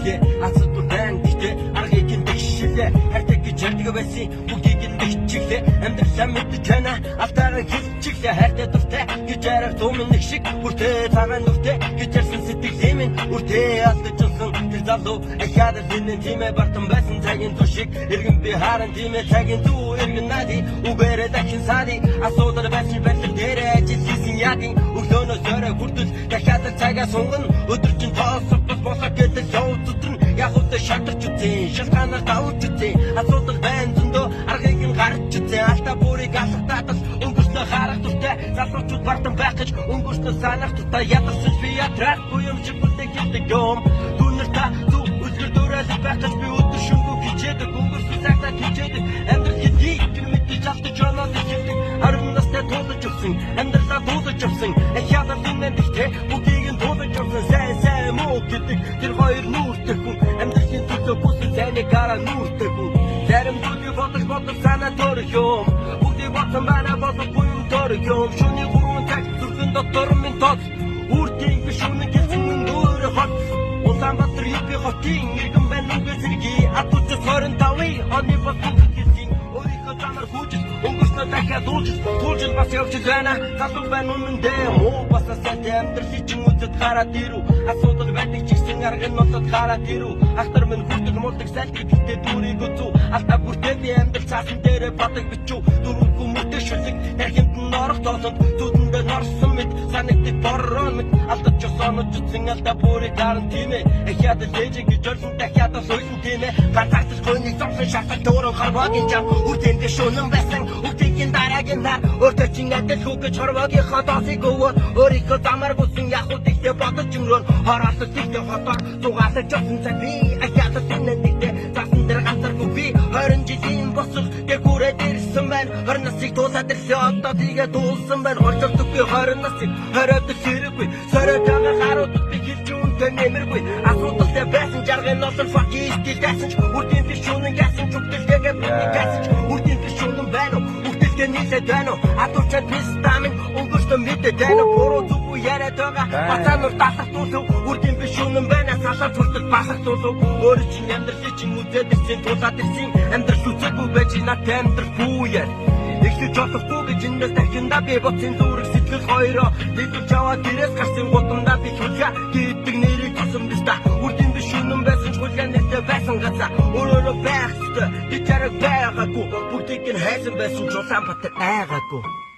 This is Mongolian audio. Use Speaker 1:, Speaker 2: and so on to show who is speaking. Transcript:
Speaker 1: хэлээ асуудал байна гэхдээ аргыг нь тэгшилээ хайртай гэж ярьдаг байсан бүгдийг нь бичиглээ амьдралаа мэдж байна алтаараа хэлчихлээ хайртай дуртай гэж ярих түмэн нэг шиг бүртээ цагаан нүртэй гэж ярьсан сэтгэлээ минь үртээ алдаж унсан тэр залуу ахаад линэн тимээ бартан байсан цагийн түшиг иргэн би харан тимээ цагийн дүү иргэн нади үгээрээ дахин сади асуудал байсан бэлэг дээрээ ажил хийсэн ягин өглөөнөөс орой хүртэл дахиад цагаа сунган өдөр чинь тоосох босоо гэдэг явуулдаг яг үдэ шатарч үтээ шалтгаанаар давж үтээ асуудал байна зөндөө аргыг нь гарч үтээ алта бүрийг алхтаадал өнгөрснө харах туфтай залуучууд бартан байх гэж өнгөрснө санах туфтай ядарсан би ятрахгүй юм чи бүлэг гэдэг юм түнэрта зүг үзгэр дөрөөлөж байх гэж би өдөр шөнөгүй хичээдэг өнгөрсөн цагтаа хичээдэг амьдрал гэдгийг тэр мэдээж алдаж оноод хэлдэг харин настай тулж өгсөн амьдралаа тулж өгсөн яагаад энэ гэхдээ бүгдийг нь тулж өгсөн сайн муу гэдэг тэр хоёр нүртэй хүн амьдралын төлөө бүсэн зэний гараа нүртэй хүн зарим бүдий бодож санаа төрөх юм бүгдийг бодсон байна бодохгүй юм төрөх юм шүний гурван цаг зүрхэн дотор минь тод үрдийн бишүүний гэсэн нөр хот Улаанбаатар юпи хотын иргэн байна үгүй зэргийн атуч 25 оны бодсон гэсэн өөрийнхөө замаар хүчил өнгөрснө дахиад туулж бас явж байна залуу байна үнэндээ муу бас сайтай амьдралын чинь үзэд гараад ирүү асуудал байдаг ч гэсэн арга нь нотод гараад ирүү ахтар минь хүртэл мулдаг сайлтыг битээ дүүрийг үзүү алдаа бүртээ би амьдрал цаасан дээрээ бодог бичүү дөрвөн мөтэй шүлэг тархинд нь орох тоосонд зүудэндээ норсон мэд санагддаг борроо мэд алдаж осонож утсан алдаа бүрийг гаран тийм ээ ахяад лежиг гэж орсон дахиад суусан тийм ээ ганцаарч гойныг зовсон шатал дөрөв харвагийн жам үрдэнтэй шунан байсан үгтийн дараагийн нар өөртөө чин адил хүүгэж хорвогийн хотоосыг өвөө өөрийнхөө замаар гүсэн яхууд ихтэй бодож өнгөрөөр хороолт ихтэй хотоор зугаалж явсан цаг би ахяад тэнэдэгтэй засан дээр ганцааргүй би 20 жилийн босох дээгүүрээ дэрсэн байна 20 насыг тулаад ирлээ одоо тийгээ дуулсан байна орчуулдаггүй 20 насыг хороод хэрэггүй сороод байгаа харуудад би хэлж үнтэй нэмэргүй асуудалтай байсан жаргын олон факи стил дасан ч үрдийн бишүүнэн яасан ч үгтэлгээгээ бидний яасан ч үрдийн бишүүнэн байна үгтэлгээ нийлээд байна атуучаад мистамин өнгөрсөн мэдээд байна буруу зүггүй яриад байгаа бацаанур талах тулв үрдийн бишүүнэн байна салаад хүртэл басах тулв өөрөө чинь амьдралын чинь үзээд ирсэн тулаад ирсэн амьдрал үзээгүй байж надад амьдрахгүй яа Эхлэж олохгүй гэж эндээс дахинда би боцын зүрх сэтгэл хоёроо Дэлгэж аваад дээрээс гарсан гудамдаа би хулга гэдэг нэрийг тосон биш та Үрдийн бишүүнэн байсан ч хулга нэртэй байсан газар Өөрөөрөө байх ёстой би чараг байгаагүй Бүгдийг нь хайсан байсан ч Улаанбаатар айгаагүй